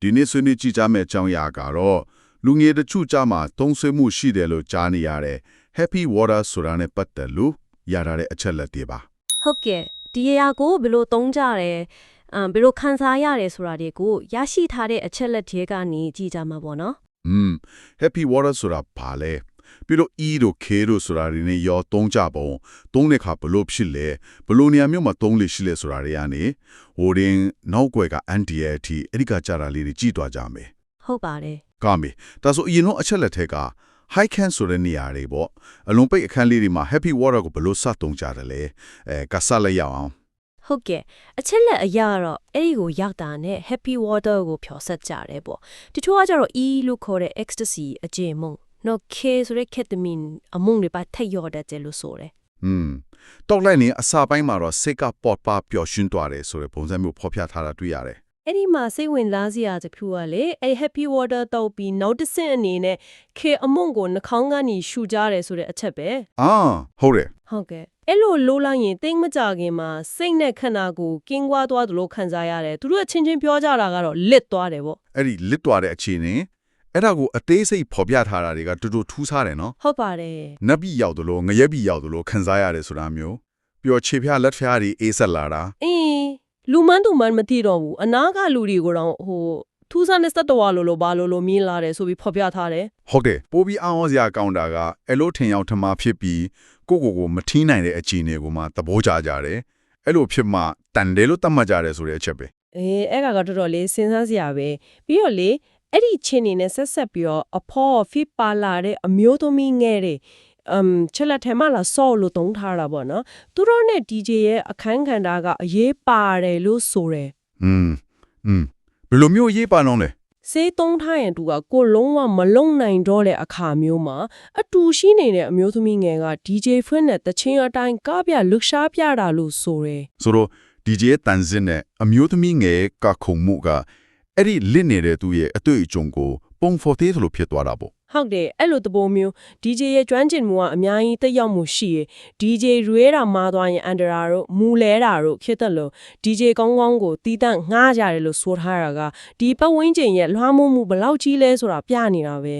ဒီနေ့ဆွေးနွေးကြည့်ကြမယ့်အကြောင်းအရာကတော့လူငယ်တချို့ကြားမှာသုံးဆွဲမှုရှိတယ်လို့ကြားနေရတဲ့ Happy Water ဆိုတာနဲ့ပတ်သက်လို့ရထားတဲ့အချက်လက်တွေပါ ဟုတ်ကဲ့ဒီအရာကိုဘယ်လိုသုံးကြရဲဘယ်လိုခန်းစားရတယ်ဆိုတာတွေကိုရရှိထားတဲ့အချက်လက်တွေကနေကြည့်ကြမှာပေါ့နော်Happy Water ဆိုတာဘာလဲပြီးတော့ E တို့ K တို့ဆိုတာတွေနဲ့ရောသုံးကြပုံသုံးတဲ့အခါဘလို့ဖြစ်လဲဘလို့နေရာမျိုးမှာသုံးလို့ရှိလဲဆိုတာတွေကနေဟိုရင်နောက်ွယ်က anti-AT အဲ့ဒီကကြတာလေးတွေကြည့်သွားကြမယ်ဟုတ်ပါတယ်ကောင်းပြီဒါဆိုအရင်တော့အချက်လက်ထက်က high can ဆိုတဲ့နေရာတွေပေါ့အလုံးပိတ်အခန်းလေးတွေမှာ Happy Water ကိုဘလို့စသုံးကြတယ်လဲကဆလိုက်ရအောင်ဟုတ်ကဲ့အချက်လက်အရာတော့အဲ့ဒီကိုရောက်တာနဲ့ Happy Water ကိုဖြောဆက်ကြတယ်ပေါ့တချို့ကကြတော့ E လို့ခေါ်တဲ့ ecstasy အကျဉ်းမုံနော် K ဆိုတဲ့ ketamine အမုံတွေပါထက်ရော့တတ်တယ်လို့ဆိုတယ်တော့လိုက်နေအစာပိုင်းမှာတော့စိတ်ကပေါ့ပါပျော်ရွှင်သွားတယ်ဆိုတဲ့ပုံစံမျိုးဖော်ပြထားတာတွေ့ရတယ်အဲ့ဒီမှာစိတ်ဝင်စားစရာတစ်ခုကလေအဲ့ Happy Water တောက်ပြီးနောက်တစ်ဆင့်အနေနဲ့ K အမုံကိုနှာခေါင်းကနေရှူကြတယ်ဆိုတဲ့အချက်ပဲဟုတ်တယ်ဟုတ်ကဲ့အဲ့လိုလိုလိုက်ရင်တိတ်မကြခင်မှာစိတ်နဲ့ခန္ဓာကိုယ်ကင်းကွာသွားသလိုခံစားရတယ်သူတို့အချင်းချင်းပြောကြတာကတော့လစ်သွားတယ်ပေါ့အဲ့ဒီလစ်သွားတဲ့အခြေအနေအဲ့ဒါကိုအသေးစိတ်ဖော်ပြထားတာတွေကတူတူထူးဆတယ်နော်ဟုတ်ပါတယ်နတ်ပြည်ရောက်သလိုငရဲပြည်ရောက်သလိုခံစားရတယ်ဆိုတာမျိုးပျော်ချေဖျားလက်ဖျားတွေအေးဆက်လာတာလူမန်းသူမန်းမသိတော့ဘူးအနာကလူတွေကိုတော့ထူးဆန်းတဲ့စက်တော်လိုဘာလို့မြင်လာတယ်ဆိုပြီးဖော်ပြထားတယ်ဟုတ်တယ်ပိုးပြီးအောင်းစရာကောင်းတာကအဲ့လိုထင်ရောက်ထမှာဖြစ်ပြီးကိုမထီးနိုင်တဲ့အခြေအနေကိုမှသဘောကျကြတယ်အဲ့လိုဖြစ်မှတန်တယ်လို့သတ်မှတ်ကြတယ်ဆိုတဲ့အချက်ပဲအဲ့ကတော်တော်လေးစဉ်းစားစရာပဲပြီးတော့လေအဲ့ဒီချင်းနေနဲ့ဆက်ပြီးတော့အဖေါ်ဖိပါလာတဲ့အမျိုးသမီးငယ်တွေချက်လက်ထဲမှာလာဆော့လို့တုံးထားတာပေါ့နော်သူတို့နဲ့ DJ ရဲ့အခန်းကဏ္ဍကအရေးပါတယ်လို့ဆိုတယ်ဘယ်လိုမျိုးရေးပါလုံးလဲစေးသုံးထားရင်သူကကိုလုံးဝမလုံနိုင်တော့တဲ့အခါမျိုးမှာအတူရှိနေတဲ့အမျိုးသမီးငယ်က DJ ဖွင့်တဲ့တချင်းအတိုင်းကပြလှရှားပြတာလို့ဆိုတယ်ဆိုတော့ DJ တန်စင်နဲ့အမျိုးသမီးငယ်ကခုံမှုကအဲ့ဒီလစ်နေတဲ့သူရဲ့အတွေ့အကြုံကိုပုံဖော်သေးသလိုဖြစ်သွားတာပေါ့ဟုတ်တယ်အဲ့လိုသဘောမျိုး DJ ရဲ့ကျွမ်းကျင်မှုကအများကြီးတက်ရောက်မှုရှိရယ် DJ ရွေးတာမှားသွားရင်အန်ဒရာတို့မူလဲတာတို့ဖြစ်တယ်လို့ DJ ကောင်းကောင်းကိုတီးတန့်ငှားကြတယ်လို့ဆိုထားတာကဒီပတ်ဝန်းကျင်ရဲ့လွှမ်းမိုးမှုဘယ်လောက်ကြီးလဲဆိုတာပြနေတာပဲ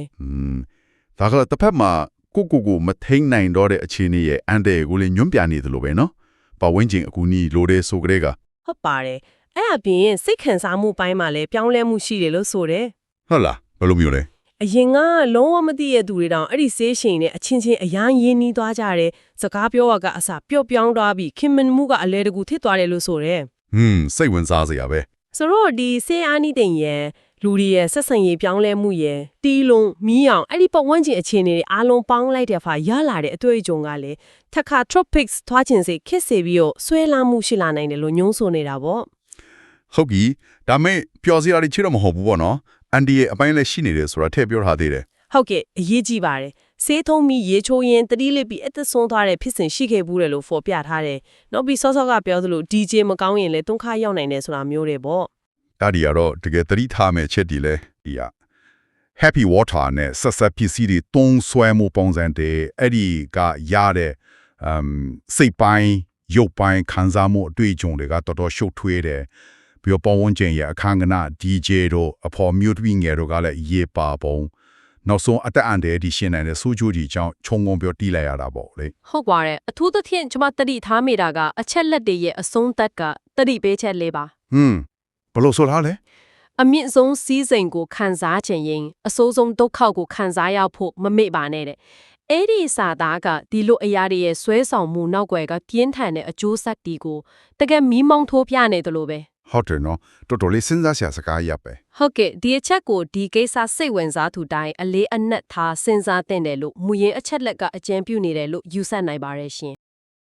ဒါကလည်းတစ်ဖက်မှာကိုမထိန်နိုင်တော့တဲ့အခြေအနေရဲ့အန်တဲ့ကိုလည်းညွန့်ပြနေသလိုပဲနော်ပတ်ဝန်းကျင်အကူအညီလိုတဲ့ဆိုကြတဲ့ကဟုတ်ပါတယ်အဲ့အပြင်စိတ်ခံစားမှုပိုင်းမှာလည်းပြောင်းလဲမှုရှိတယ်လို့ဆိုတယ်ဟုတ်လားဘယ်လိုမျိုးလဲအရင်ကလုံးဝမသိတဲ့သူတွေတောင်အဲ့ဒီဆေးရှင်နဲ့အချင်းချင်းအရန်ရင်းနှီးသွားကြတယ်စကားပြောရကအစပျော့ပြောင်းသွားပြီးခင်မင်မှုကအလဲတကူထစ်သွားတယ်လို့ဆိုတယ်စိတ်ဝင်စားစရာပဲဆိုတော့ဒီဆေးအားနိတဲ့ရဲ့လူတွေရဲ့ဆက်ဆံရေးပြောင်းလဲမှုရဲ့တီးလုံးမီးအောင်အဲ့ဒီပတ်ဝန်းကျင်အခြေအနေတွေအားလုံးပေါင်းလိုက်တဲ့အခါရလာတဲ့အတွေ့အကြုံကလည်းထက်ခါ tropics ထွားချင်စိတ်ခစ်စေပြီးတော့ဆွဲလာမှုရှိလာနိုင်တယ်လို့ညွှန်းဆိုနေတာပေါ့ဟုတ်ပြီဒါမဲ့ပျော်စရာတွေချစ်တော့မဟုတ်ဘူးပေါ့နော်အန်ဒီရဲ့အပိုင်းလည်းရှိနေတယ်ဆိုတာထည့်ပြောထားသေးတယ်ဟုတ်ကဲ့အရေးကြီးပါတယ်ဆေးထုံးပြီးရေချိုးရင်တတိလစ်ပြီးအသက်ဆုံးသွားတဲ့ဖြစ်စဉ်ရှိခဲ့ဘူးတယ်လို့ဖော်ပြထားတယ်နောက်ပြီးစောကပြောသလို DJ မကောင်းရင်လည်းတွန်းခါရောက်နိုင်တယ်ဆိုတာမျိုးတွေပေါ့ဒါဒီကတော့တကယ်သတိထားမယ်ချက်ဒီလေဒီက Happy Water နဲ့ဆက်ဆက်ပစ္စည်းတွေသုံးဆွဲမှုပုံစံတွေအဲ့ဒီကရတဲ့စိတ်ပိုင်းရုပ်ပိုင်းခံစားမှုအတွေ့အကြုံတွေကတော်တော်ရှုပ်ထွေးတယ်ပြီးတော့ပေါ်ဝန်ကျင်ရဲ့အခန်းကဏ္ဍ DJ တို့အဖော်မျိုးသမီးငယ်တို့ကလည်းရေပါပုံနောက်ဆုံးအတက်အန်တဲ့ဒီရှင်းနိုင်တဲ့စူးကြိုကြီးကြောင့်ခြုံငုံပြောတီးလိုက်ရတာပေါ့လေဟုတ်ပါတယ်အထူးသဖြင့်ကျွန်မတတိထားမိတာကအချက်လက်တွေရဲ့အဆုံးသက်ကတတိပေးချက်လေးပါဘယ်လိုဆိုထားလဲအမြင့်ဆုံးစီးစိမ်ကိုခံစားခြင်းရင်အစိုးဆုံးဒုက္ခကိုခံစားရဖို့မမေ့ပါနဲ့တဲ့အဲ့ဒီစာသားကဒီလိုအရာတွေရဲ့ဆွဲဆောင်မှုနောက်ွယ်ကပြင်းထန်တဲ့အကျိုးဆက်တွေကိုတကယ်မီးမောင်းထိုးပြနေတယ်လို့ပဲဟုတ်တယ်နော်တော်တော်လေးစဉ်းစားစရာစကားရပဲဟုတ်ကဲ့ဒီအချက်ကိုဒီကိစ္စစိတ်ဝင်စားသူတိုင်းအလေးအနက်ထားစဉ်းစားသင့်တယ်လို့မူရင်းအချက်လက်ကအကြံပြုနေတယ်လို့ယူဆနိုင်ပါတယ်ရှင်